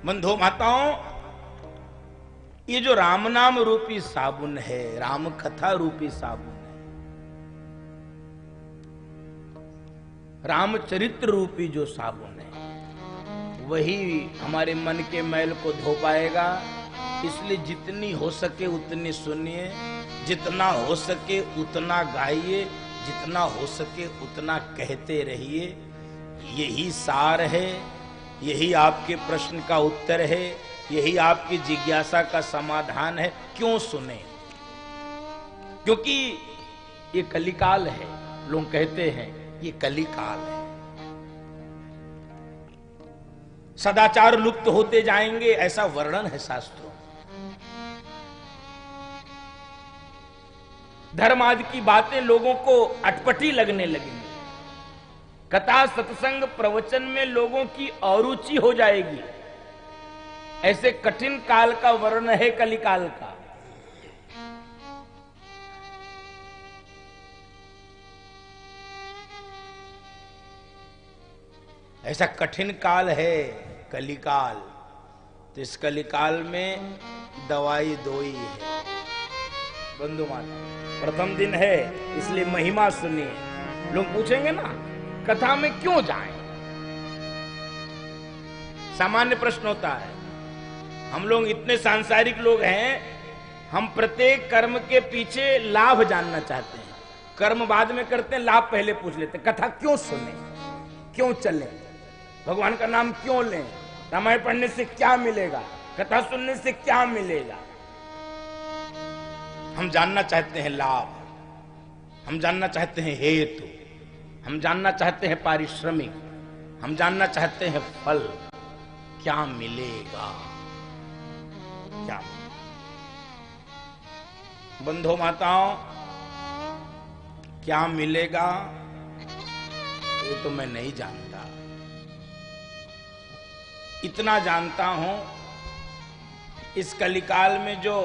बंधु माताओं, ये जो राम नाम रूपी साबुन है, राम कथा रूपी साबुन है, रामचरित्र रूपी जो साबुन है, वही हमारे मन के मैल को धो पाएगा। इसलिए जितनी हो सके उतनी सुनिए, जितना हो सके उतना गाइए, जितना हो सके उतना कहते रहिए। यही सार है, यही आपके प्रश्न का उत्तर है, यही आपकी जिज्ञासा का समाधान है। क्यों सुने? क्योंकि ये कलिकाल है। लोग कहते हैं ये कलिकाल है, सदाचार लुप्त होते जाएंगे, ऐसा वर्णन है शास्त्रों। धर्म आदि की बातें लोगों को अटपटी लगने लगेंगी, कथा सत्संग प्रवचन में लोगों की अरुचि हो जाएगी। ऐसे कठिन काल का वर्णन है कलिकाल का। ऐसा कठिन काल है कलिकाल। तो इस कलिकाल में दवाई दो ही है बंधु माता। प्रथम दिन है इसलिए महिमा सुनिए। लोग पूछेंगे ना कथा में क्यों जाएं? सामान्य प्रश्न होता है। हम लोग इतने सांसारिक लोग हैं, हम प्रत्येक कर्म के पीछे लाभ जानना चाहते हैं। कर्म बाद में करते हैं, लाभ पहले पूछ लेते हैं। कथा क्यों सुने, क्यों चले, भगवान का नाम क्यों लें, रामायण पढ़ने से क्या मिलेगा, कथा सुनने से क्या मिलेगा। हम जानना चाहते हैं लाभ, हम जानना चाहते हैं हेतु, हम जानना चाहते हैं पारिश्रमिक, हम जानना चाहते हैं फल। क्या मिलेगा, क्या? बंधु माताओं, क्या मिलेगा ये तो मैं नहीं जानता। इतना जानता हूं, इस कलिकाल में जो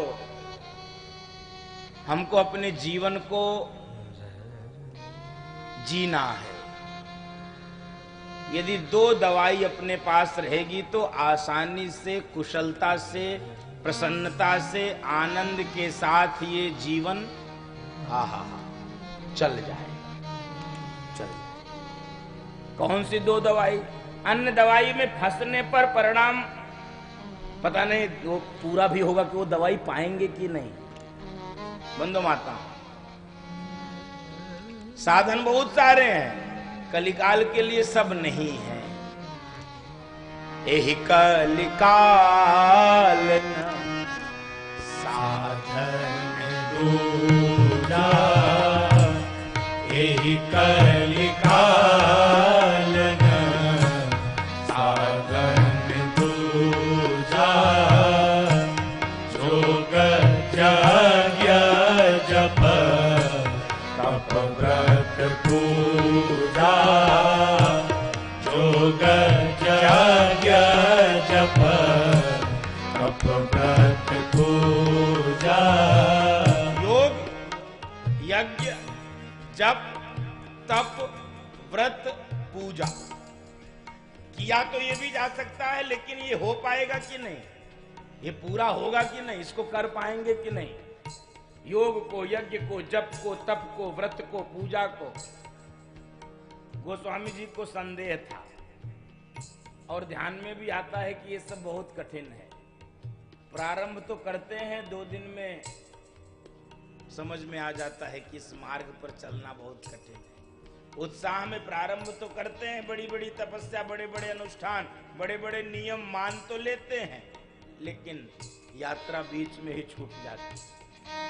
हमको अपने जीवन को जीना है, यदि दो दवाई अपने पास रहेगी तो आसानी से, कुशलता से, प्रसन्नता से, आनंद के साथ ये जीवन चल जाएगा, चल जाएगा। कौन सी दो दवाई? अन्य दवाई में फंसने पर परिणाम पता नहीं वो पूरा भी होगा कि वो दवाई पाएंगे कि नहीं। बंधु माता, साधन बहुत सारे हैं, कलिकाल के लिए सब नहीं है। यही कलिकाल साधन दूजा, यही कलिकाल साधन दूजा। जोग यज्ञ जप तप व्रत पूजा, जोग यज्ञ जप तप व्रत पूजा। योग, यज्ञ, जप, तप, व्रत, पूजा किया तो ये भी जा सकता है, लेकिन ये हो पाएगा कि नहीं, ये पूरा होगा कि नहीं, इसको कर पाएंगे कि नहीं। योग को, यज्ञ को, जप को, तप को, व्रत को, पूजा को गोस्वामी जी को संदेह था, और ध्यान में भी आता है कि ये सब बहुत कठिन है। प्रारंभ तो करते हैं, 2 दिन में समझ में आ जाता है कि इस मार्ग पर चलना बहुत कठिन है। उत्साह में प्रारंभ तो करते हैं, बड़ी बड़ी तपस्या, बड़े बड़े अनुष्ठान, बड़े बड़े नियम मान तो लेते हैं, लेकिन यात्रा बीच में ही छूट जाती है।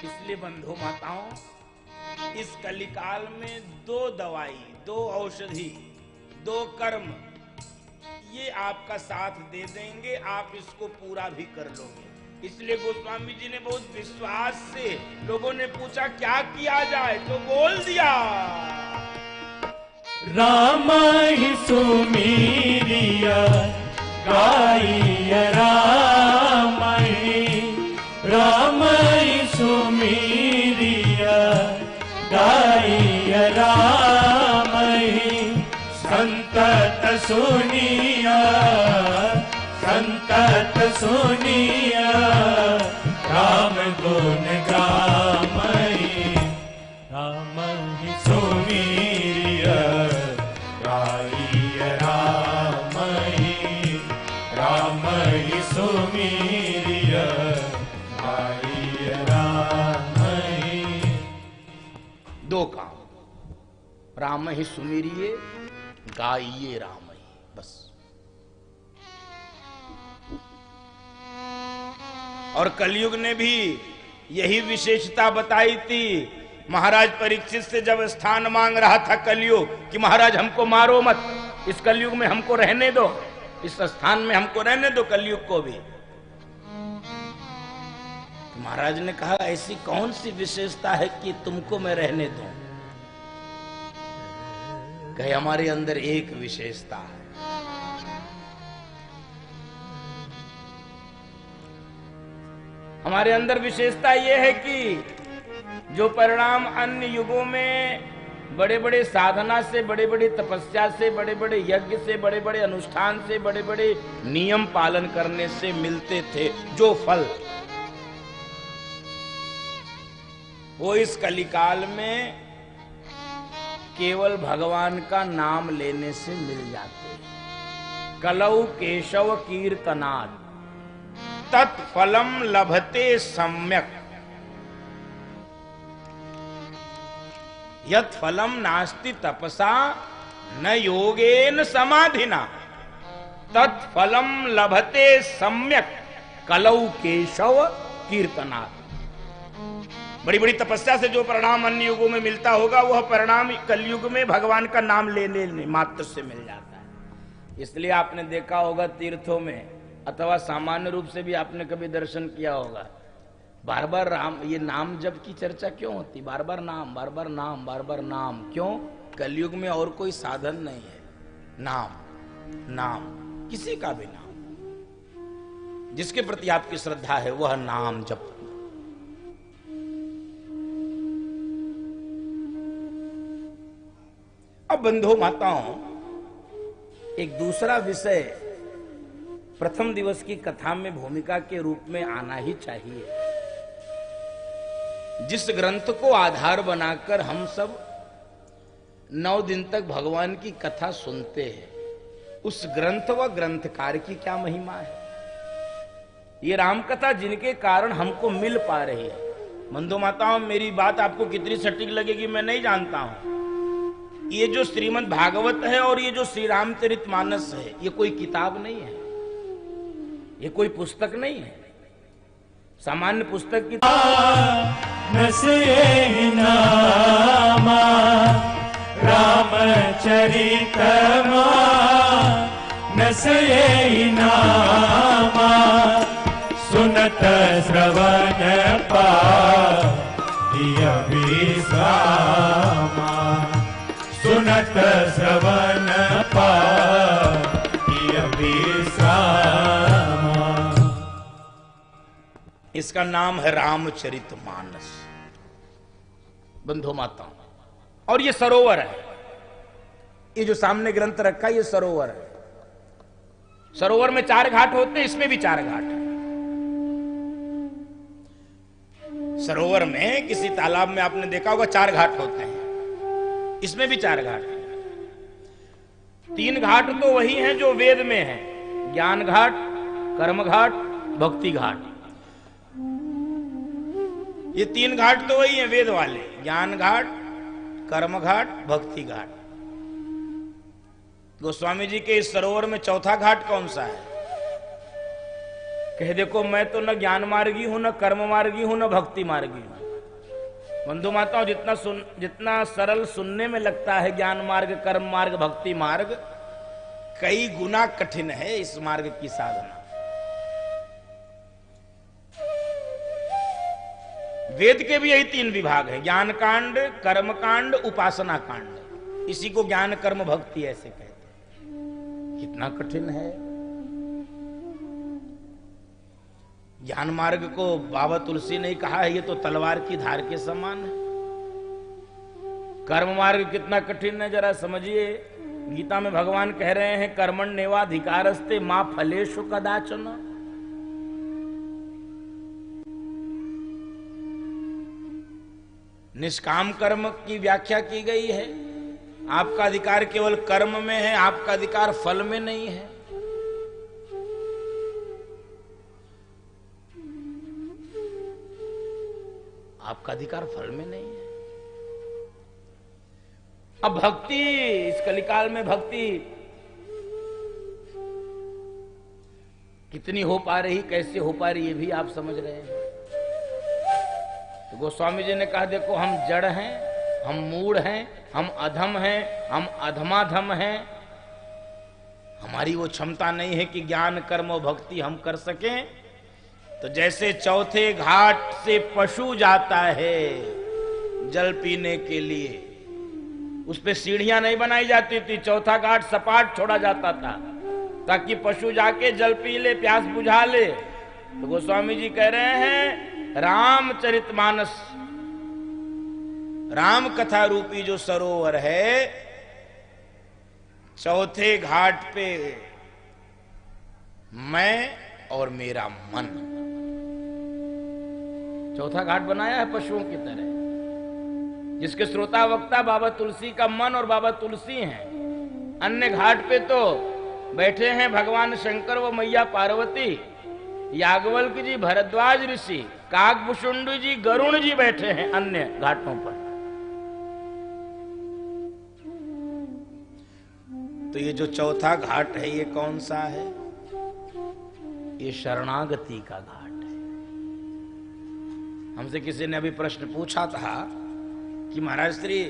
इसलिए बंधु माताओं, इस कलिकाल में 2 दवाई, 2 औषधि, 2 कर्म, ये आपका साथ दे देंगे, आप इसको पूरा भी कर लोगे। इसलिए गोस्वामी जी ने बहुत विश्वास से, लोगों ने पूछा क्या किया जाए तो बोल दिया, राम ही सुमीरिया गाइया, राम ही सुमीरिया गाइया, राम ही संतत सुनिया, संतत सुनिया राम गुण गामहि राम ही सुमीरिय गाइय राम ही सुमीरिय गाइय राम ही। दो काम, राम ही सुमिरिये गाइये राम ही, बस। और कलयुग ने भी यही विशेषता बताई थी। महाराज परीक्षित से जब स्थान मांग रहा था कलयुग कि महाराज हमको मारो मत, इस कलयुग में हमको रहने दो, इस स्थान में हमको रहने दो, कलयुग को भी। तो महाराज ने कहा ऐसी कौन सी विशेषता है कि तुमको मैं रहने दूं? कहे हमारे अंदर एक विशेषता है। हमारे अंदर विशेषता यह है कि जो परिणाम अन्य युगों में बड़े बड़े साधना से, बड़े बड़े तपस्या से, बड़े बड़े यज्ञ से, बड़े बड़े अनुष्ठान से, बड़े बड़े नियम पालन करने से मिलते थे, जो फल, वो इस कलिकाल में केवल भगवान का नाम लेने से मिल जाते हैं। कलौ केशव कीर्तनाद तत्फलम लभते सम्यक यत् फलम नास्ति तपसा न योगेन समाधिना तत्फलम लभते सम्यक कलौ केशव कीर्तनात्। बड़ी बड़ी तपस्या से जो परिणाम अन्य युगों में मिलता होगा, वह परिणाम कलयुग में भगवान का नाम लेने मात्र से मिल जाता है। इसलिए आपने देखा होगा तीर्थों में, अथवा सामान्य रूप से भी आपने कभी दर्शन किया होगा, बार बार राम, ये नाम जप की चर्चा क्यों होती? बार बार नाम, बार बार नाम, बार बार नाम। क्यों? कलयुग में और कोई साधन नहीं है। नाम, नाम, किसी का भी नाम, जिसके प्रति आपकी श्रद्धा है वह नाम जप। अब बंधु माताओं, एक दूसरा विषय प्रथम दिवस की कथा में भूमिका के रूप में आना ही चाहिए। जिस ग्रंथ को आधार बनाकर हम सब 9 दिन तक भगवान की कथा सुनते हैं, उस ग्रंथ व ग्रंथकार की क्या महिमा है। ये राम कथा जिनके कारण हमको मिल पा रही है। बंधु माताओं, मेरी बात आपको कितनी सटीक लगेगी मैं नहीं जानता हूं। ये जो श्रीमद् भागवत है और ये जो श्री रामचरितमानस है, ये कोई किताब नहीं है, ये कोई पुस्तक नहीं है, सामान्य पुस्तक की नसे नामा रामचरित नसे नामा सुनत श्रवण पाय विश्रामा सुनत श्रवण पाय विश्रामा। इसका नाम है रामचरितमानस बंधु माता। और ये सरोवर है, ये जो सामने ग्रंथ रखा है ये सरोवर है। सरोवर में 4 घाट होते हैं, इसमें भी 4 घाट है। सरोवर में किसी तालाब में आपने देखा होगा 4 घाट होते हैं, इसमें भी 4 घाट हैं। 3 घाट तो वही हैं जो वेद में हैं, ज्ञान घाट, कर्म घाट, भक्ति घाट। ये 3 घाट तो वही हैं वेद वाले, ज्ञान घाट, कर्म घाट, भक्ति घाट। गोस्वामी जी के इस सरोवर में 4था घाट कौन सा है? कह देखो, मैं तो न ज्ञान मार्गी हूं, न कर्म मार्गी हूं, न भक्ति मार्गी हूं। बंधु माताओं, जितना सरल सुनने में लगता है ज्ञान मार्ग, कर्म मार्ग, भक्ति मार्ग, कई गुना कठिन है इस मार्ग की साधना। वेद के भी यही 3 विभाग हैं, ज्ञान कांड, कर्म कांड, उपासना कांड। इसी को ज्ञान कर्म भक्ति ऐसे कहते हैं। कितना कठिन है। ज्ञान मार्ग को बाबा तुलसी ने कहा है, ये तो तलवार की धार के समान है। कर्म मार्ग कितना कठिन है जरा समझिए। गीता में भगवान कह रहे हैं, कर्मण्येवाधिकारस्ते मा फलेषु कदाचन। निष्काम कर्म की व्याख्या की गई है। आपका अधिकार केवल कर्म में है, आपका अधिकार फल में नहीं है। आपका अधिकार फल में नहीं है। अब भक्ति, इस कलिकाल में भक्ति कितनी हो पा रही, कैसे हो पा रही, ये भी आप समझ रहे हैं। तो गोस्वामी जी ने कहा देखो, हम जड़ हैं, हम मूढ़ हैं, हम अधम हैं, हम अधमाधम हैं। हमारी वो क्षमता नहीं है कि ज्ञान कर्म और भक्ति हम कर सकें। तो जैसे चौथे घाट से पशु जाता है जल पीने के लिए, उस पे सीढ़ियां नहीं बनाई जाती थी, चौथा घाट सपाट छोड़ा जाता था ताकि पशु जाके जल पी ले, प्यास बुझा ले। तो गोस्वामी जी कह रहे हैं रामचरितमानस, राम कथा रूपी जो सरोवर है, चौथे घाट पे मैं और मेरा मन, चौथा घाट बनाया है पशुओं की तरह, जिसके श्रोता वक्ता बाबा तुलसी का मन और बाबा तुलसी हैं। अन्य घाट पे तो बैठे हैं भगवान शंकर व मैया पार्वती, याज्ञवल्क्य जी, भरद्वाज ऋषि, काकभूषुंडी जी, गरुण जी बैठे हैं अन्य घाटों पर। तो ये जो चौथा घाट है ये कौन सा है? ये शरणागति का घाट है। हमसे किसी ने अभी प्रश्न पूछा था कि महाराज श्री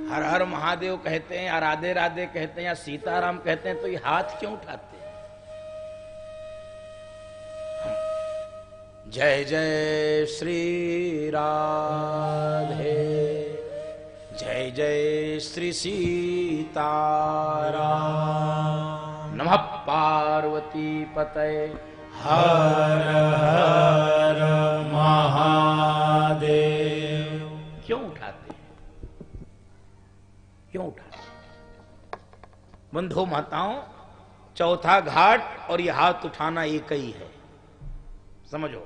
हर हर महादेव कहते हैं या राधे राधे कहते हैं या सीताराम कहते हैं, तो ये हाथ क्यों उठाते हैं? जय जय श्री राधे, जय जय श्री सीताराम, नमः पार्वती पतये हर हर महादेव। क्यों उठाते हैं? क्यों उठाते? बंधु माताओं, चौथा घाट और ये हाथ उठाना एक ही है, समझो।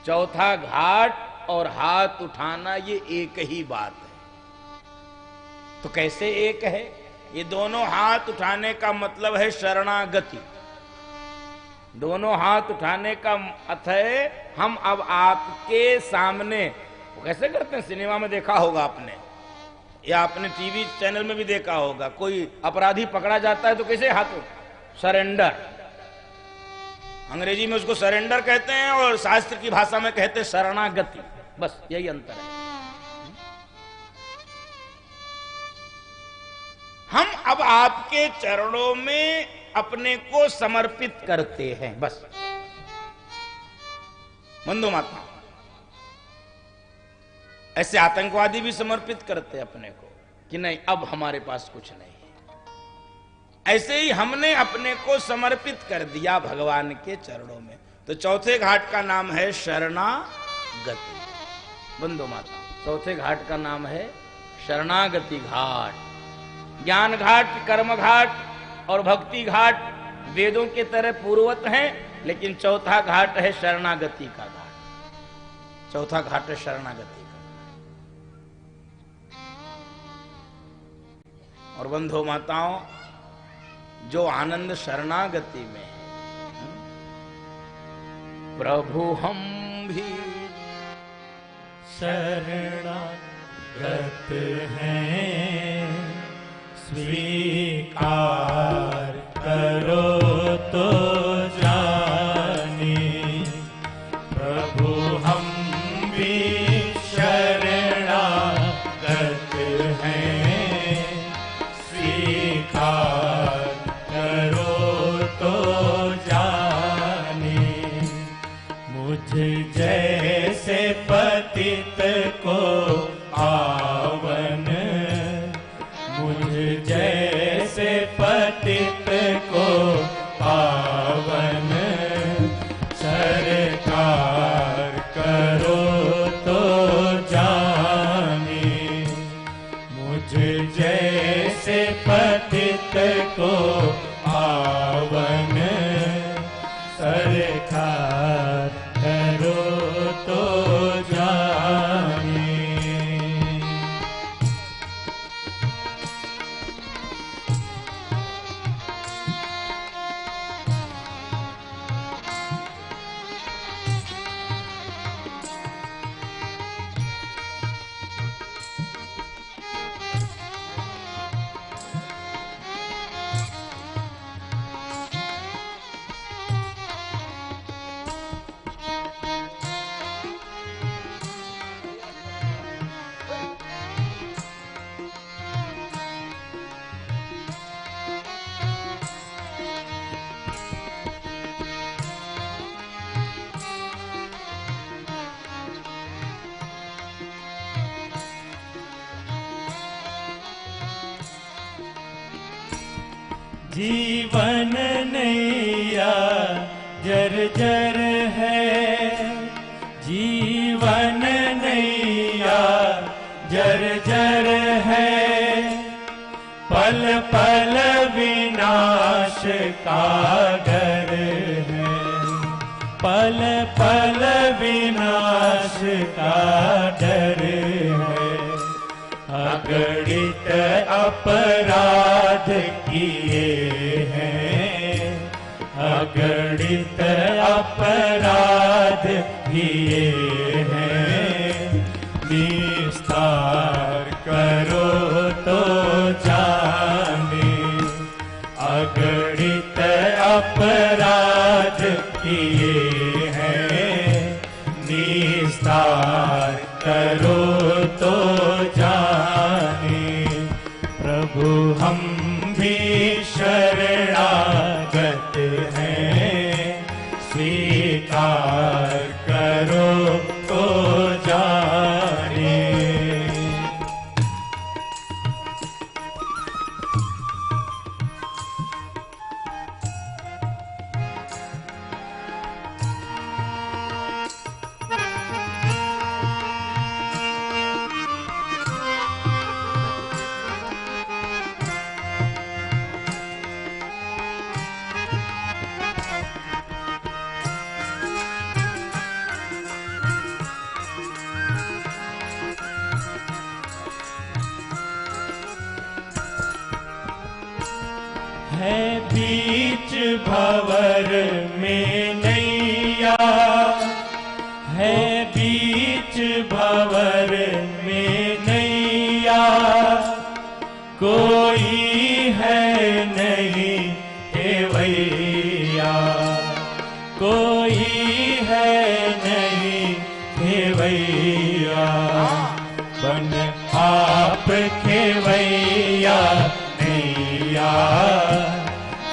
चौथा घाट और हाथ उठाना ये एक ही बात है। तो कैसे एक है? ये दोनों हाथ उठाने का मतलब है शरणागति। दोनों हाथ उठाने का अर्थ है हम अब आपके सामने, वो कैसे करते हैं, सिनेमा में देखा होगा आपने या आपने टीवी चैनल में भी देखा होगा, कोई अपराधी पकड़ा जाता है तो कैसे हाथ, सरेंडर। अंग्रेजी में उसको सरेंडर कहते हैं और शास्त्र की भाषा में कहते हैं शरणागति, बस यही अंतर है। हम अब आपके चरणों में अपने को समर्पित करते हैं, बस। बंधु माता, ऐसे आतंकवादी भी समर्पित करते अपने को कि नहीं अब हमारे पास कुछ नहीं है। ऐसे ही हमने अपने को समर्पित कर दिया भगवान के चरणों में। तो चौथे घाट का नाम है शरणागति। बंधु माता, चौथे घाट का नाम है शरणागति घाट। ज्ञान घाट, कर्म घाट और भक्ति घाट वेदों के तरह पूर्वत हैं, लेकिन चौथा घाट है शरणागति का घाट। चौथा घाट है शरणागति का। और बंधु माताओं, जो आनंद शरणागति में है, प्रभु हम भी शरणागत हैं, स्वीकार करो तो जाने, प्रभु हम भी शरणागत हैं, स्वीकार करो तो जाने। मुझ जैसे पतित को पावन, मुझ जैसे पतित को पावन, सरकार करो तो जाने। मुझ जैसे पतित को पावन, सरकार करो तो जाने। जीवन नैया जर्जर है, जीवन नैया जर्जर है, पल पल विनाश का डर है, पल पल विनाश का डर है। अगणित अपराध किए हैं, अगणित अपराध किए हैं, निस्तार करो तो जाने। अगणित अपराध किए हैं, निस्तार करो तो जाने। प्रभु हम भी शरणागत हैं, स्वीकार करो तो जाने। है बीच भंवर में नैया, है बीच भंवर में नैया, कोई है नहीं खेवैया, कोई है नहीं खेवैया। बन आप खेवैया नैया,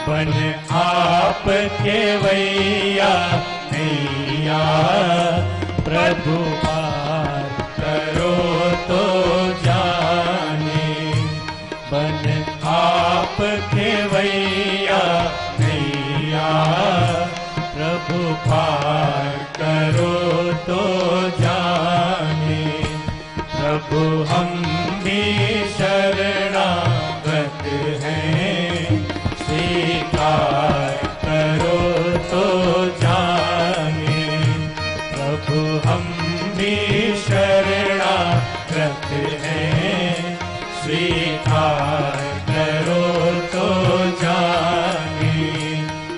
बन आप खेवैया नैया। प्रभु पार करो तो जाने, बन आप खेवैया नैया। प्रभु पार करो तो जाने। प्रभु हम भी शरणागत हैं, स्वीकार करो तो जाने। प्रभु हम भी शरणागत हैं, स्वीकार करो तो जाने।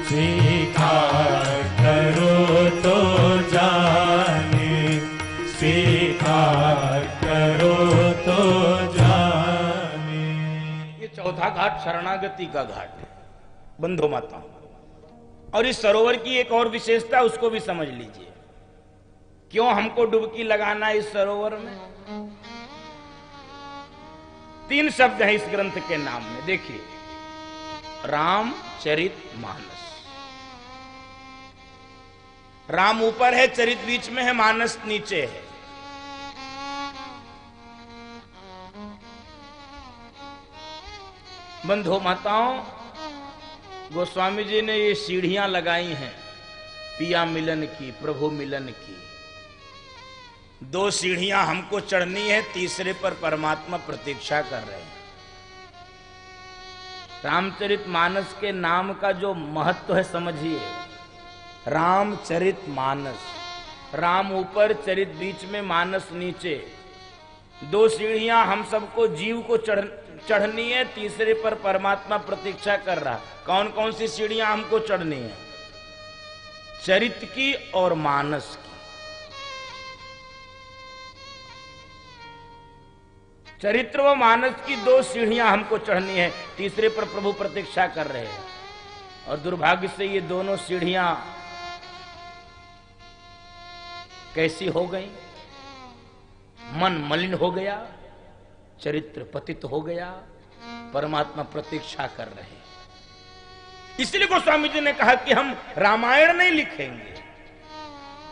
स्वीकार करो तो जाने, स्वीकार करो तो जाने। ये चौथा घाट शरणागति का घाट है बंधु माता। और इस सरोवर की एक और विशेषता उसको भी समझ लीजिए। क्यों हमको डुबकी लगाना है इस सरोवर में? 3 शब्द हैं इस ग्रंथ के नाम में, देखिए। रामचरितमानस। राम ऊपर है, चरित बीच में है, मानस नीचे है। बंधु माताओं, गोस्वामी जी ने ये सीढ़ियां लगाई हैं पिया मिलन की, प्रभु मिलन की। 2 सीढ़ियां हमको चढ़नी है, तीसरे पर परमात्मा प्रतीक्षा कर रहे हैं। रामचरितमानस के नाम का जो महत्व है समझिए। रामचरितमानस, राम ऊपर, चरित बीच में, मानस नीचे। 2 सीढ़ियां हम सबको, जीव को चढ़नी है, तीसरे पर परमात्मा प्रतीक्षा कर रहा। कौन कौन सी सीढ़ियां हमको चढ़नी है? चरित की और मानस की। चरित्र व मानस की 2 सीढ़ियां हमको चढ़नी है, तीसरे पर प्रभु प्रतीक्षा कर रहे हैं। और दुर्भाग्य से ये दोनों सीढ़ियां कैसी हो गई? मन मलिन हो गया, चरित्र पतित हो गया, परमात्मा प्रतीक्षा कर रहे हैं। इसलिए गोस्वामी जी ने कहा कि हम रामायण नहीं लिखेंगे,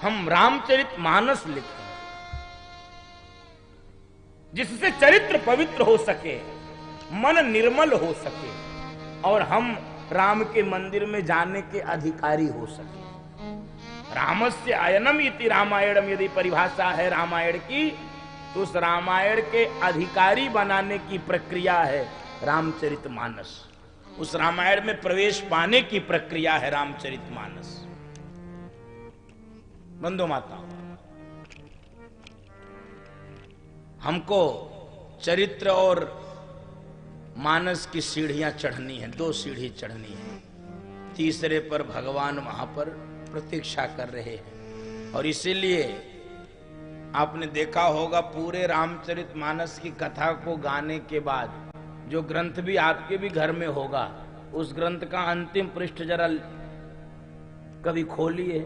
हम रामचरितमानस लिखेंगे, जिससे चरित्र पवित्र हो सके, मन निर्मल हो सके, और हम राम के मंदिर में जाने के अधिकारी हो सके। रामस्य अयनम इति रामायणम यदि परिभाषा है रामायण की, तो उस रामायण के अधिकारी बनाने की प्रक्रिया है रामचरितमानस। उस रामायण में प्रवेश पाने की प्रक्रिया है रामचरितमानस। बंधु माताओं, हमको चरित्र और मानस की सीढ़ियां चढ़नी है, 2 सीढ़ी चढ़नी है। तीसरे पर भगवान वहां पर प्रतीक्षा कर रहे हैं। और इसीलिए आपने देखा होगा पूरे रामचरितमानस की कथा को गाने के बाद जो ग्रंथ भी आपके भी घर में होगा, उस ग्रंथ का अंतिम पृष्ठ जरा कभी खोलिए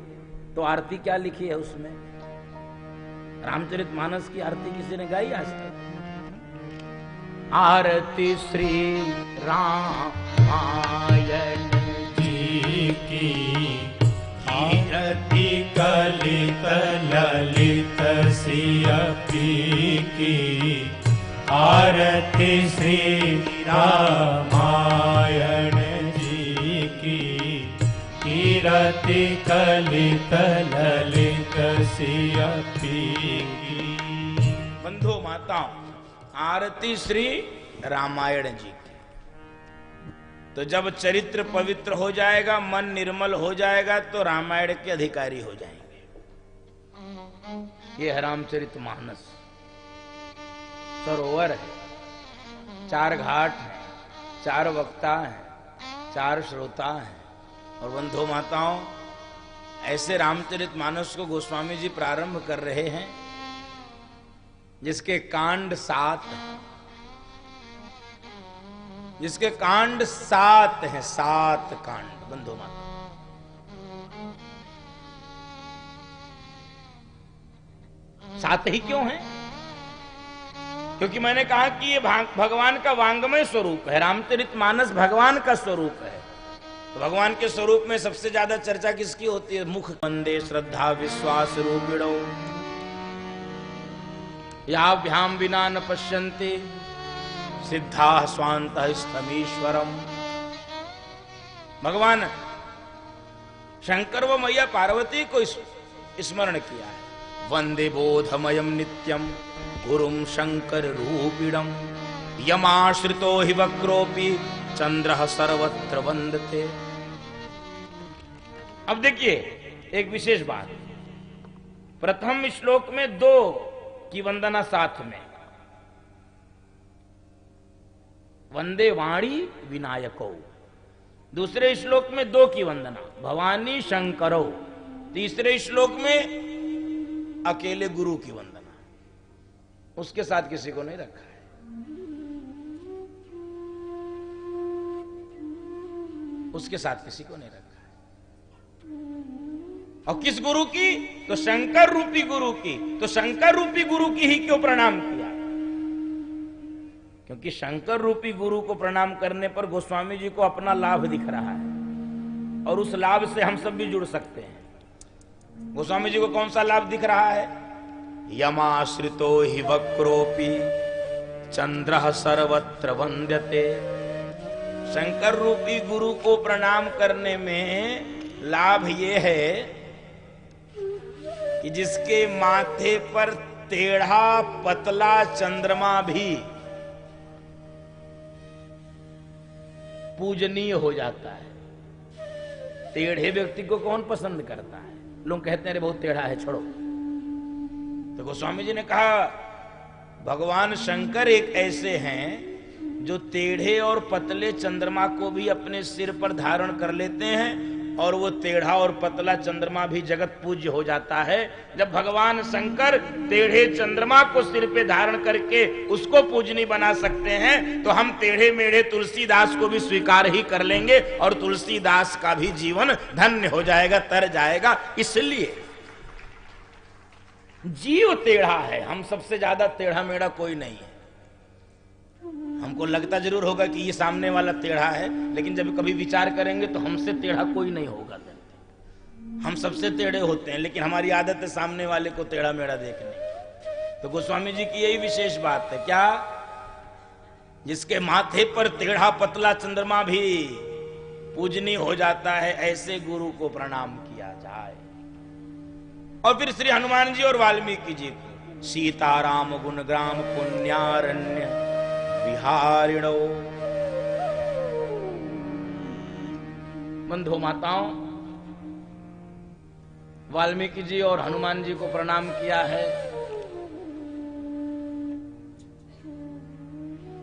तो आरती क्या लिखी है उसमें। रामचरितमानस की आरती किसी ने गाई आज तक? आरती श्री रामायण जी की, आरती कलित ललित सियपी की, आरती श्री रामायण जी की, कीरति कलित ललित सियपी की। बंधु माताओं, आरती श्री रामायण जी की। तो जब चरित्र पवित्र हो जाएगा, मन निर्मल हो जाएगा, तो रामायण के अधिकारी हो जाएंगे। ये है रामचरितमानस। सरोवर है, 4 घाट है, 4 वक्ता हैं, 4 श्रोता हैं। और बंधु माताओं, ऐसे रामचरितमानस को गोस्वामी जी प्रारंभ कर रहे हैं जिसके कांड 7 हैं, जिसके कांड 7 हैं, 7 कांड। बंधु माता, सात ही क्यों हैं? क्योंकि मैंने कहा कि ये भगवान का वांगमय स्वरूप है। रामचरितमानस भगवान का स्वरूप है। तो भगवान के स्वरूप में सबसे ज्यादा चर्चा किसकी होती है? मुख। वंदे श्रद्धा विश्वास रूपिणो याभ्याम विना न पश्यन्ति सिद्धा स्वांत स्थमीश्वरम। भगवान शंकर व मैया पार्वती को स्मरण किया है। वंदे बोधमयम नित्यम गुरुम शंकर रूपिणम यमाश्रितो हि वक्रोपि चंद्रः सर्वत्र वंदते। अब देखिए एक विशेष बात, प्रथम श्लोक में 2 की वंदना साथ में, वंदे वाणी विनायको। दूसरे श्लोक में 2 की वंदना, भवानी शंकरो। तीसरे श्लोक में अकेले गुरु की वंदना। उसके साथ किसी को नहीं रखा है। उसके साथ किसी को नहीं रखा है। और किस गुरु की? तो शंकर रूपी गुरु की। तो शंकर रूपी गुरु की ही क्यों प्रणाम किया? क्योंकि शंकर रूपी गुरु को प्रणाम करने पर गोस्वामी जी को अपना लाभ दिख रहा है, और उस लाभ से हम सब भी जुड़ सकते हैं। गोस्वामी जी को कौन सा लाभ दिख रहा है? यमाश्रितो हि वक्रोपि चंद्रः सर्वत्र वंद्यते। शंकर रूपी गुरु को प्रणाम करने में लाभ ये है कि जिसके माथे पर टेढ़ा पतला चंद्रमा भी पूजनीय हो जाता है। टेढ़े व्यक्ति को कौन पसंद करता है? लोग कहते हैं बहुत टेढ़ा है, छोड़ो। तो गोस्वामी जी ने कहा भगवान शंकर एक ऐसे हैं जो टेढ़े और पतले चंद्रमा को भी अपने सिर पर धारण कर लेते हैं, और वो टेढ़ा और पतला चंद्रमा भी जगत पूज्य हो जाता है। जब भगवान शंकर टेढ़े चंद्रमा को सिर पे धारण करके उसको पूजनीय बना सकते हैं, तो हम टेढ़े मेढ़े तुलसीदास को भी स्वीकार ही कर लेंगे, और तुलसीदास का भी जीवन धन्य हो जाएगा, तर जाएगा। इसलिए जीव टेढ़ा है, हम सबसे ज्यादा टेढ़ा मेढ़ा कोई नहीं है। हमको लगता जरूर होगा कि ये सामने वाला टेढ़ा है, लेकिन जब कभी विचार करेंगे तो हमसे टेढ़ा कोई नहीं होगा। हम सबसे टेढ़े होते हैं, लेकिन हमारी आदत है सामने वाले को टेढ़ा मेढ़ा देखने। तो गोस्वामी जी की यही विशेष बात है। क्या? जिसके माथे पर टेढ़ा पतला चंद्रमा भी पूजनीय हो जाता है, ऐसे गुरु को प्रणाम किया जाए। और फिर श्री हनुमान जी और वाल्मीकि जी को सीताराम गुणग्राम पुण्यारण्य विहारिणो। बंधु माताओं, वाल्मीकि जी और हनुमान जी को प्रणाम किया है।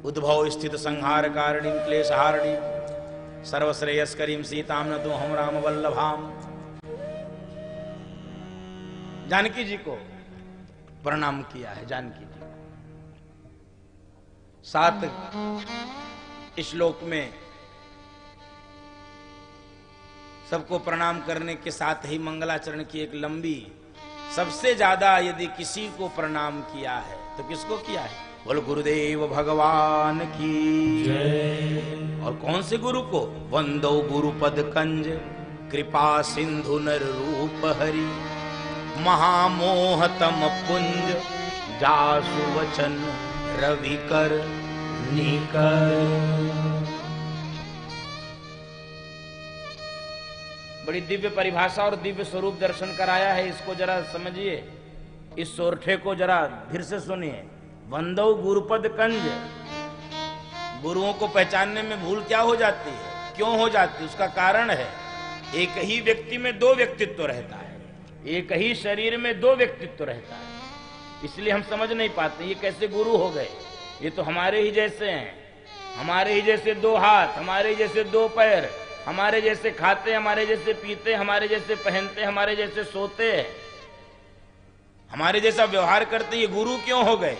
उद्भव स्थित संहार कारिणी क्लेश हारिणी सर्वश्रेयस्करीम सीताम न तो हम राम वल्लभाम। जानकी जी को प्रणाम किया है। जानकी जी 7 श्लोक में सबको प्रणाम करने के साथ ही मंगलाचरण की एक लंबी, सबसे ज्यादा यदि किसी को प्रणाम किया है तो किसको किया है? बोल गुरुदेव भगवान की जय। और कौन से गुरु को? वंदो गुरुपद कंज कृपा सिंधु नर रूप हरि महामोहतम पुंज जासु वचन रवि कर निकर। बड़ी दिव्य परिभाषा और दिव्य स्वरूप दर्शन कराया है। इसको जरा समझिए, इस सोरठे को जरा फिर से सुनिए। वंदो गुरुपद कंज, गुरुओं को पहचानने में भूल क्या हो जाती है, क्यों हो जाती है? उसका कारण है एक ही व्यक्ति में 2 व्यक्तित्व रहता है, एक ही शरीर में 2 व्यक्तित्व रहता है। इसलिए हम समझ नहीं पाते ये कैसे गुरु हो गए। ये तो हमारे ही जैसे हैं, हमारे ही जैसे 2 हाथ, हमारे ही जैसे 2 पैर, हमारे जैसे खाते, हमारे जैसे पीते, हमारे जैसे पहनते, हमारे जैसे सोते, हमारे जैसा व्यवहार करते। ये गुरु क्यों हो गए?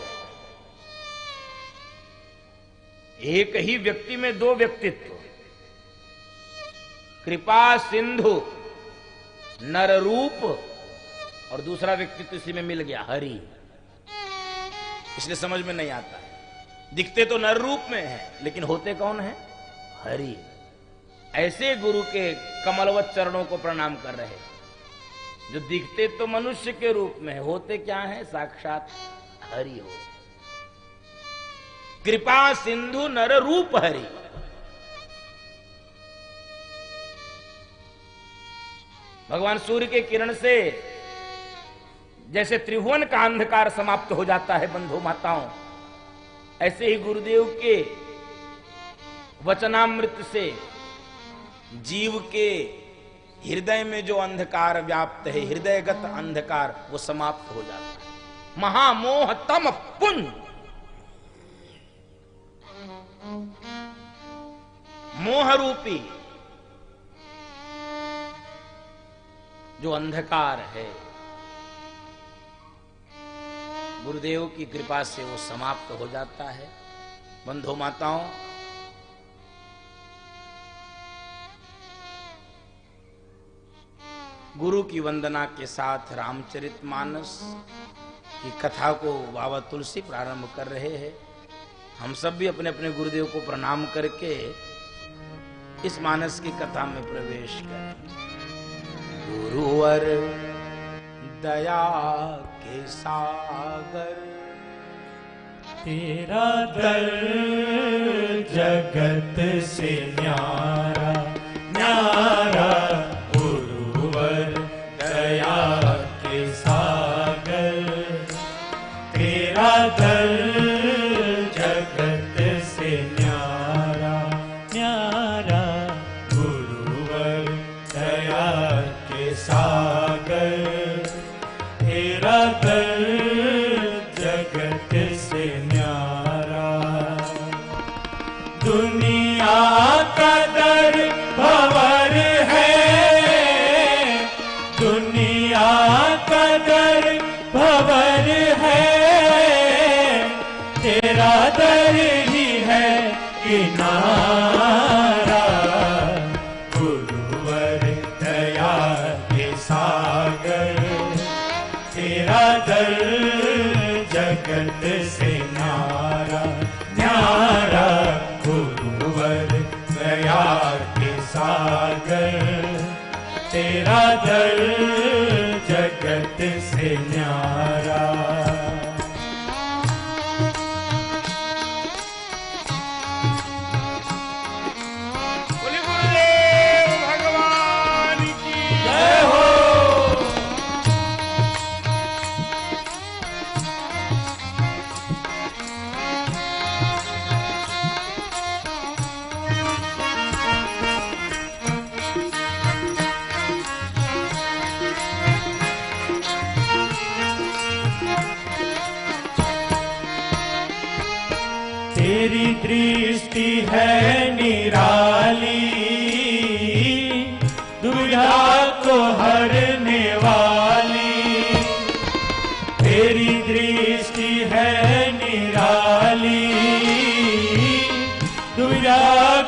एक ही व्यक्ति में 2 व्यक्तित्व, कृपा सिंधु नर रूप, और दूसरा व्यक्तित्व इसी में मिल गया हरि। इसलिए समझ में नहीं आता है। दिखते तो नर रूप में है लेकिन होते कौन है? हरि। ऐसे गुरु के कमलवत चरणों को प्रणाम कर रहे, जो दिखते तो मनुष्य के रूप में है, होते क्या है? साक्षात हरि हो। कृपा सिंधु नर रूप हरि। भगवान सूर्य के किरण से जैसे त्रिभुवन का अंधकार समाप्त हो जाता है बंधु माताओं, ऐसे ही गुरुदेव के वचनामृत से जीव के हृदय में जो अंधकार व्याप्त है, हृदयगत अंधकार, वो समाप्त हो जाता है। महामोह तम पुंज, मोह रूपी जो अंधकार है, गुरुदेव की कृपा से वो समाप्त हो जाता है। बंधु माताओं, गुरु की वंदना के साथ रामचरितमानस की कथा को बाबा तुलसी प्रारंभ कर रहे हैं। हम सब भी अपने अपने गुरुदेव को प्रणाम करके इस मानस की कथा में प्रवेश करें। गुरुवर दया के सागर, तेरा दर जगत से न्यारा न्यारा। गुरुवर दया के सागर, तेरा दर जगत से न्यारा न्यारा। गुरुवर दया के सागर, तेरा दर जगत से न्यारा। दुनिया का दर भंवर है, दुनिया का दर भंवर है। तेरा दर ही है किनारा। गुरुवर दया के सागर, तेरा दर जगत से न्यारा न्यारा। गुरुवर दया के सागर, तेरा दर जगत से न्यारा। बोले गुरुदेव तेरी दृष्टि है निराली, दुविधा को हरने वाली। तेरी दृष्टि है निराली, दुविधा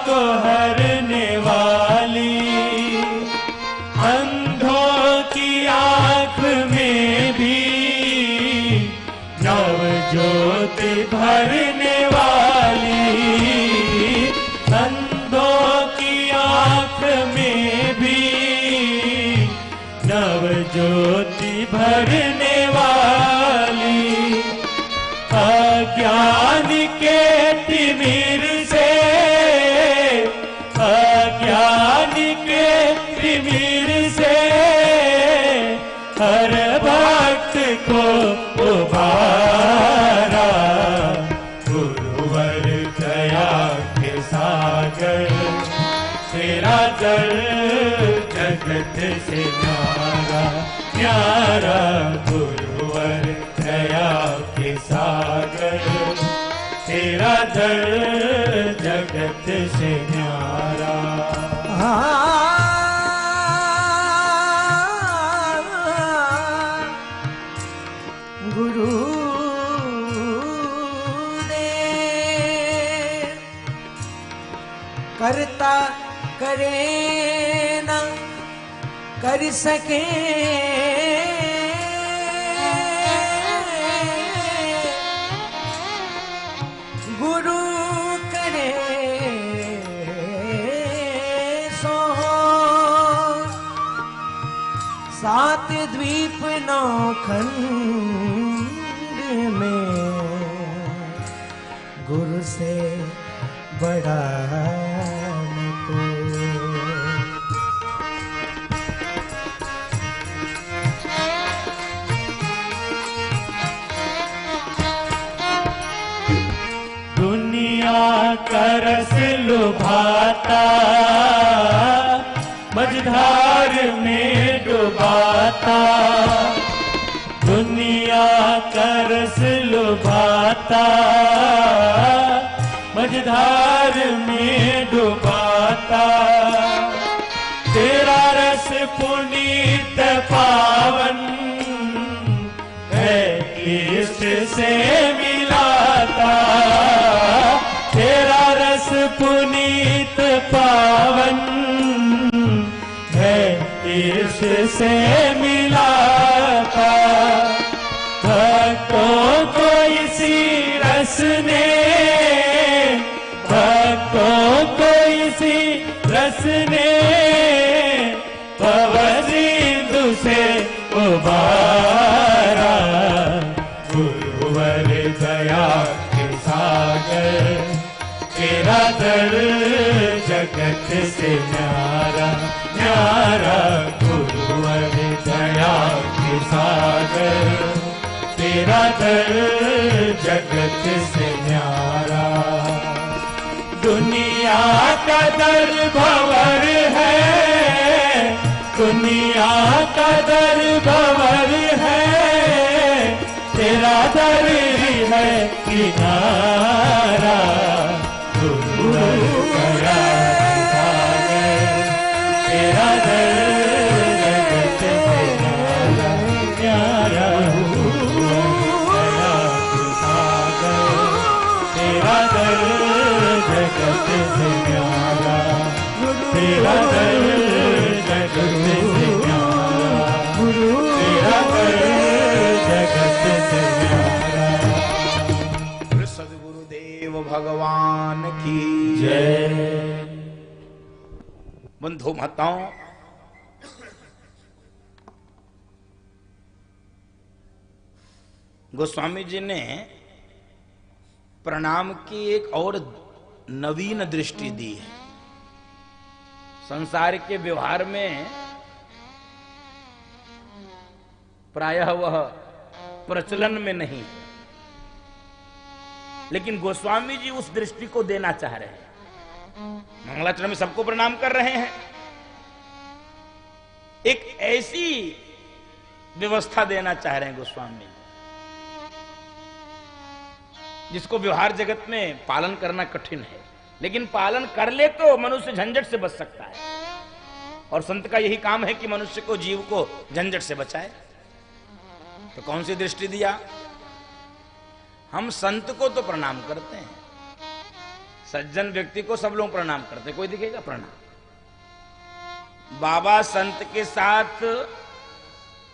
को हरने वाली। अंधों की आँख में भी नव ज्योति भरने वाली। अंधों की आँख में भी नव ज्योति भरने वाली। अज्ञान के तिमिर से, अज्ञान के तिमिर से हर भक्त को उबारा। गुरुवर दया के सागर, तेरा दर जगत से न्यारा न्यारा। गुरुवर दया के सागर, तेरा दर जगत से न्यारा। गुरु दे करता करे न कर सके, गुरु करे सो सात द्वीप नौ खंड में। गुरु से बड़ा न कोई। दुनिया का रस लुभाता, मझधार में डुबाता। दुनिया का रस लुभाता, मझधार में डुबाता। तेरा रस पुनीत पावन है, इष्ट से मिलाता। तेरा रस पुनीत पावन है, इष्ट से मिलाता। भक्तों को इसी रस ने, भक्तों को इसी रस ने पवसिंधु से उबारा। गुरुवर दया के सागर, तेरा दर जगत से न्यारा न्यारा। गुरुवर दया के सागर, तेरा दर जगत से न्यारा। दुनिया का दर भंवर है, दुनिया का दर भंवर है। तेरा दर ही है किनारा। गुरुवर दया के सागर, तेरा दर जगत से न्यारा न्यारा। गुरुवर दया के सागर, तेरा दर जगत से न्यारा। तेरा दर जगत से न्यारा। तेरा दर जगत से न्यारा। सद्गुरुदेव भगवान की जय। बंधु माताओं, गोस्वामी जी ने प्रणाम की एक और नवीन दृष्टि दी है। संसार के व्यवहार में प्रायः वह प्रचलन में नहीं, लेकिन गोस्वामी जी उस दृष्टि को देना चाह रहे हैं। मंगलाचरण में सबको प्रणाम कर रहे हैं, एक ऐसी व्यवस्था देना चाह रहे हैं गोस्वामी। जिसको व्यवहार जगत में पालन करना कठिन है, लेकिन पालन कर ले तो मनुष्य झंझट से बच सकता है। और संत का यही काम है कि मनुष्य को, जीव को झंझट से बचाए। तो कौन सी दृष्टि दिया? हम संत को तो प्रणाम करते हैं, सज्जन व्यक्ति को सब लोग प्रणाम करते हैं, कोई दिखेगा प्रणाम। बाबा संत के साथ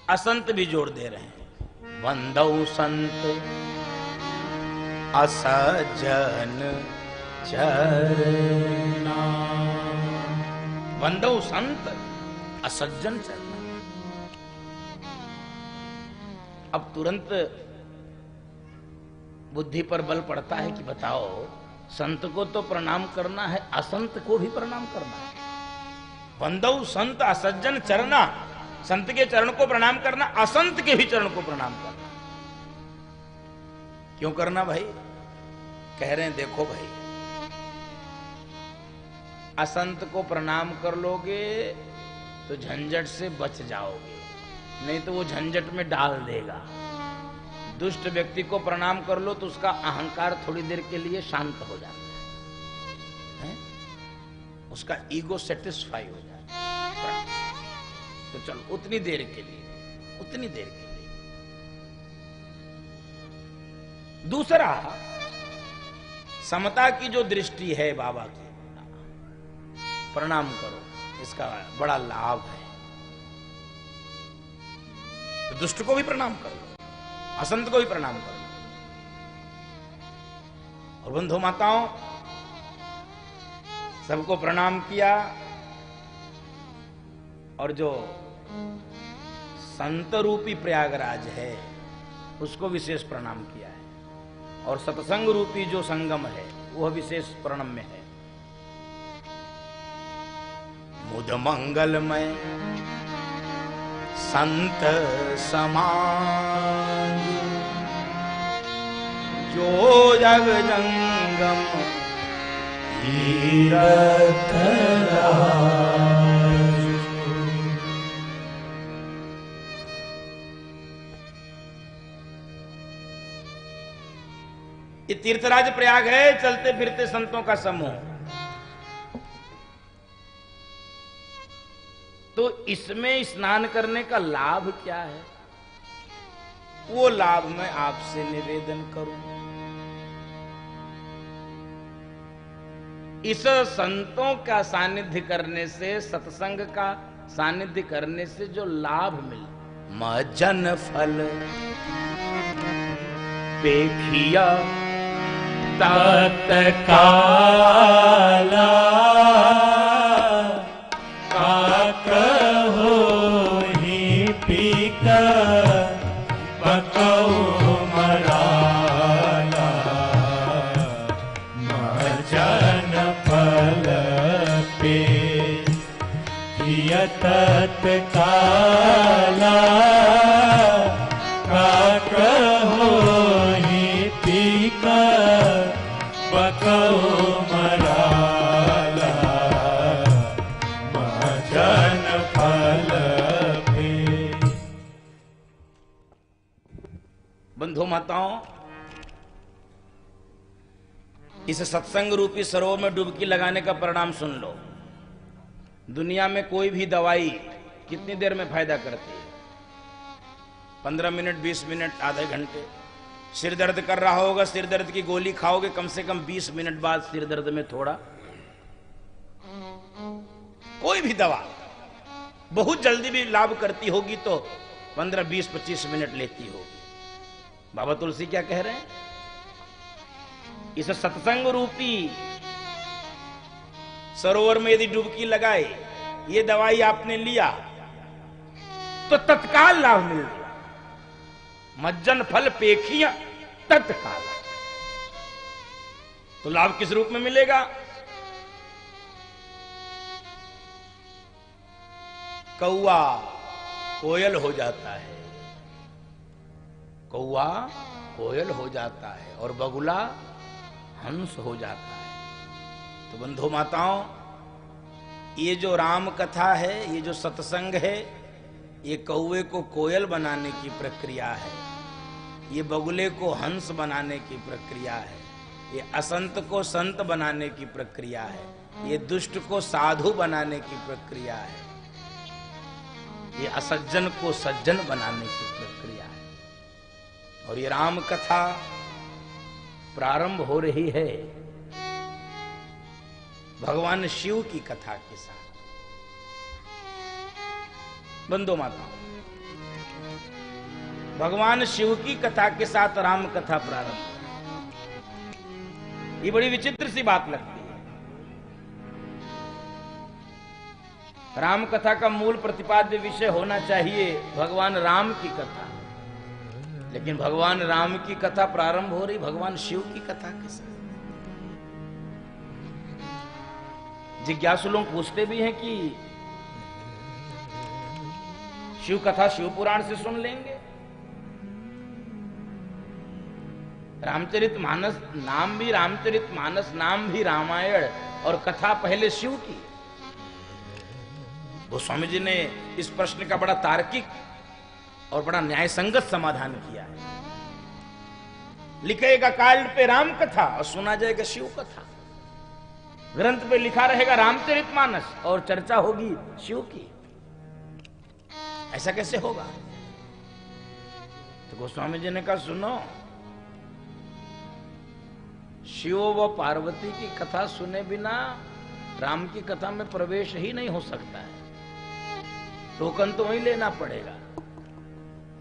असंत भी जोड़ दे रहे हैं। वंदौ संत असज्जन चरना, वंदौ संत असज्जन चरना। अब तुरंत बुद्धि पर बल पड़ता है कि बताओ, संत को तो प्रणाम करना है, असंत को भी प्रणाम करना है। वंदौ संत असज्जन चरना, संत के चरण को प्रणाम करना, असंत के भी चरण को प्रणाम करना। क्यों करना भाई? कह रहे हैं देखो भाई, असंत को प्रणाम कर लोगे तो झंझट से बच जाओगे, नहीं तो वो झंझट में डाल देगा। दुष्ट व्यक्ति को प्रणाम कर लो तो उसका अहंकार थोड़ी देर के लिए शांत हो जाता है? उसका ईगो सेटिस्फाई हो जाता है। तो चलो उतनी देर के लिए, उतनी देर के लिए। दूसरा, समता की जो दृष्टि है बाबा की, प्रणाम करो, इसका बड़ा लाभ है। तो दुष्ट को भी प्रणाम करो, असंत को भी प्रणाम करो। और बंधु माताओं, सबको प्रणाम किया, और जो संत रूपी प्रयागराज है उसको विशेष प्रणाम किया है, और सत्संग रूपी जो संगम है वह विशेष प्रणम्य है। मुद मंगलमय संत समान, जो जग जंगम तीरथ राज। ये तीर्थराज प्रयाग है, चलते फिरते संतों का समूह। तो इसमें स्नान करने का लाभ क्या है? वो लाभ मैं आपसे निवेदन करूं। इस संतों का सानिध्य करने से, सत्संग का सानिध्य करने से जो लाभ मिले, मजन फल पेखिया तत्काला काकहो ही पीक पकौ मराला, मजन फल पे तत्काला काकहो ही पीक पकौ मराला, मजन फल पे। बंधु माताओं, इस सत्संग रूपी सरोवर में डुबकी लगाने का परिणाम सुन लो। दुनिया में कोई भी दवाई कितनी देर में फायदा करती है? 15 मिनट, 20 मिनट, आधे घंटे। सिर दर्द कर रहा होगा, सिर दर्द की गोली खाओगे, कम से कम 20 मिनट बाद सिर दर्द में थोड़ा, कोई भी दवा बहुत जल्दी भी लाभ करती होगी तो 15, 20, 25 मिनट लेती होगी। बाबा तुलसी क्या कह रहे हैं? इस सत्संग रूपी सरोवर में यदि डुबकी लगाए, ये दवाई आपने लिया तो तत्काल लाभ मिल गया। मज्जन फल पेखिया तत्काल। तो लाभ किस रूप में मिलेगा? कौआ कोयल हो जाता है, कौआ कोयल हो जाता है, और बगुला हंस हो जाता है। तो बंधु माताओं, ये जो राम कथा है, ये जो सत्संग है, ये कौवे को कोयल बनाने की प्रक्रिया है। ये बगुले को हंस बनाने की प्रक्रिया है, ये असंत को संत बनाने की प्रक्रिया है, ये दुष्ट को साधु बनाने की प्रक्रिया है, ये असज्जन को सज्जन बनाने की प्रक्रिया है। और ये राम कथा प्रारंभ हो रही है भगवान शिव की कथा के साथ। बंधु माता, भगवान शिव की कथा के साथ राम कथा प्रारंभ। ये बड़ी विचित्र सी बात लगती है। राम कथा का मूल प्रतिपाद्य विषय होना चाहिए भगवान राम की कथा, लेकिन भगवान राम की कथा प्रारंभ हो रही भगवान शिव की कथा के साथ। जिज्ञासु लोग पूछते भी हैं कि शिव कथा शिव पुराण से सुन लेंगे। रामचरितमानस नाम भी रामचरितमानस, नाम भी रामायण, और कथा पहले शिव की। गोस्वामी जी ने इस प्रश्न का बड़ा तार्किक और बड़ा न्याय संगत समाधान किया है। लिखेगा कार्ड पे राम कथा और सुना जाएगा शिव कथा। ग्रंथ पे लिखा रहेगा रामचरितमानस और चर्चा होगी शिव की। ऐसा कैसे होगा? तो गोस्वामी जी ने कहा सुनो, शिव व पार्वती की कथा सुने बिना राम की कथा में प्रवेश ही नहीं हो सकता है। टोकन तो वहीं लेना पड़ेगा।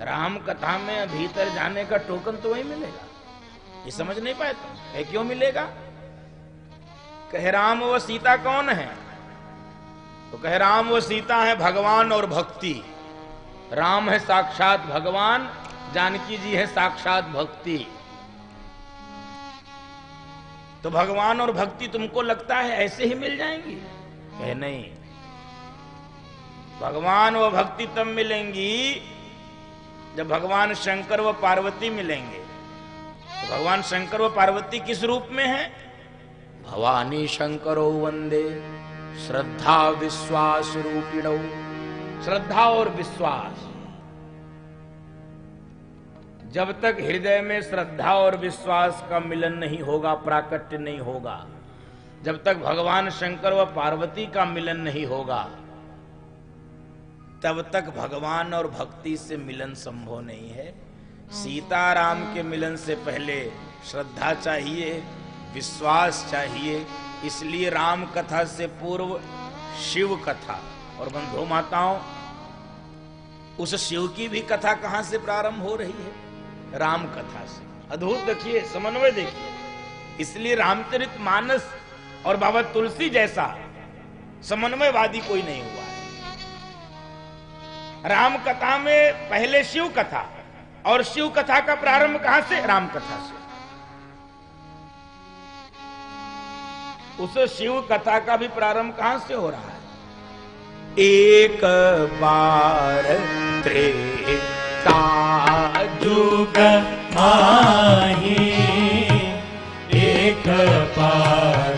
राम कथा में भीतर जाने का टोकन तो वहीं मिलेगा। ये समझ नहीं पाए तुम? है क्यों मिलेगा? कहे राम व सीता कौन है? तो कहे राम व सीता है भगवान और भक्ति। राम है साक्षात भगवान, जानकी जी है साक्षात भक्ति। तो भगवान और भक्ति तुमको लगता है ऐसे ही मिल जाएंगी? कहे नहीं, भगवान व भक्ति तब मिलेंगी जब भगवान शंकर व पार्वती मिलेंगे। तो भगवान शंकर व पार्वती किस रूप में है? भवानी शंकरो वंदे श्रद्धा विश्वास रूपिणो। श्रद्धा और विश्वास, जब तक हृदय में श्रद्धा और विश्वास का मिलन नहीं होगा, प्राकट्य नहीं होगा, जब तक भगवान शंकर व पार्वती का मिलन नहीं होगा, तब तक भगवान और भक्ति से मिलन संभव नहीं है। सीता राम के मिलन से पहले श्रद्धा चाहिए, विश्वास चाहिए। इसलिए राम कथा से पूर्व शिव कथा। और बंधु माताओं, उस शिव की भी कथा कहां से प्रारंभ हो रही है? राम कथा से। अद्भुत देखिए, समन्वय देखिए। इसलिए रामचरितमानस और बाबा तुलसी जैसा समन्वयवादी कोई नहीं हुआ है। राम कथा में पहले शिव कथा, और शिव कथा का प्रारंभ कहां से? राम कथा से। उस शिव कथा का भी प्रारंभ कहां से हो रहा है? एक बार त्रेता जुग माही, एक बार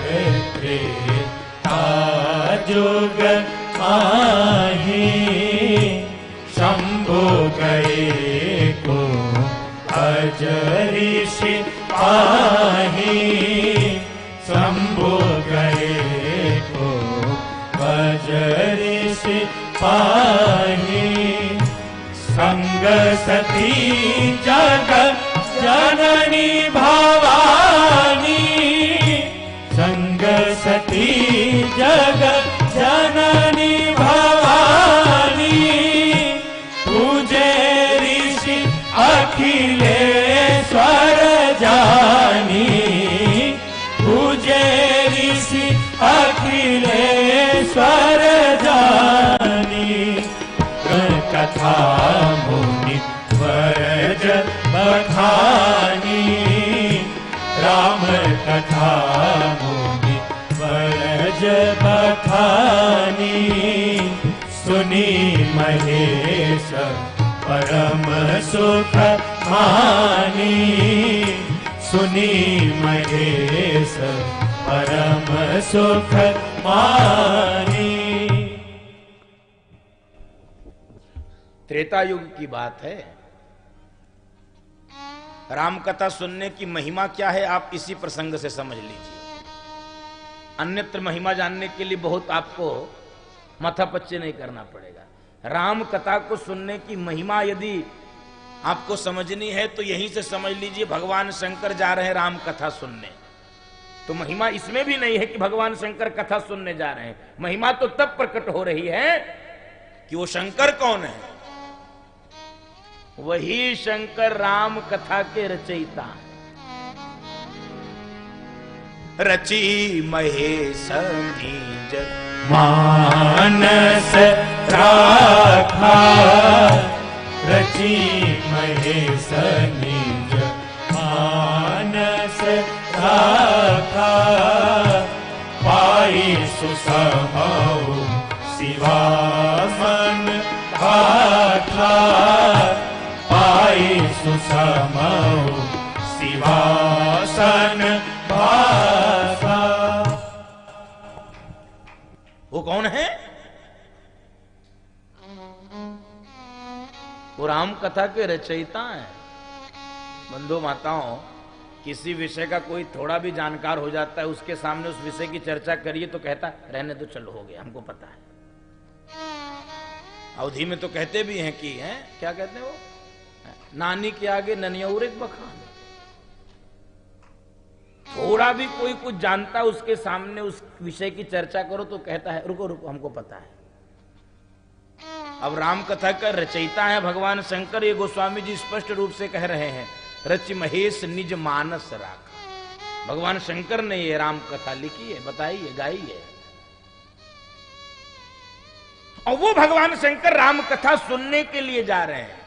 त्रेता जुग माही, शंभु गए को अज ऋषि पाही, शंभु गए को अज ऋषि पाही, संग सती जग जननी भवानी, संग सती जग जननी भवानी, पूजे ऋषि अखिलेश्वर जानी, पूजे ऋषि अखिलेश्वर जानी, कथा मुनि वरज बखानी, राम कथा मुनि वरज बखानी, सुनी महेश परम सुख मानी, सुनी महेश परम सुख मानी। त्रेता युग की बात है। राम कथा सुनने की महिमा क्या है आप इसी प्रसंग से समझ लीजिए। अन्यत्र महिमा जानने के लिए बहुत आपको माथा पच्चे नहीं करना पड़ेगा। राम कथा को सुनने की महिमा यदि आपको समझनी है तो यहीं से समझ लीजिए। भगवान शंकर जा रहे हैं राम कथा सुनने, तो महिमा इसमें भी नहीं है कि भगवान शंकर कथा सुनने जा रहे हैं। महिमा तो तब प्रकट हो रही है कि वो शंकर कौन है। वही शंकर राम कथा के रचयिता हैं। रची महेश निज मानस राखा, रची महेश निज मानस राखा, पाई सुसमौ शिवामन भाखा, पाई सुसमौ शिवासन भाखा। वो कौन है? वो राम कथा के रचयिता हैं। बंधु माताओं, किसी विषय का कोई थोड़ा भी जानकार हो जाता है, उसके सामने उस विषय की चर्चा करिए तो कहता रहने तो चलो हो गया, हमको पता है। अवधि में तो कहते भी हैं कि हैं, क्या कहते हैं वो, नानी के आगे ननियौर एक बखान। थोड़ा भी कोई कुछ जानता है उसके सामने उस विषय की चर्चा करो तो कहता है रुको रुको हमको पता है। अब राम कथा का रचयिता है भगवान शंकर, ये गोस्वामी जी स्पष्ट रूप से कह रहे हैं। रचि महेश निज मानस राखा, भगवान शंकर ने ये राम कथा लिखी है, बताई है, गाई है। और वो भगवान शंकर राम कथा सुनने के लिए जा रहे हैं।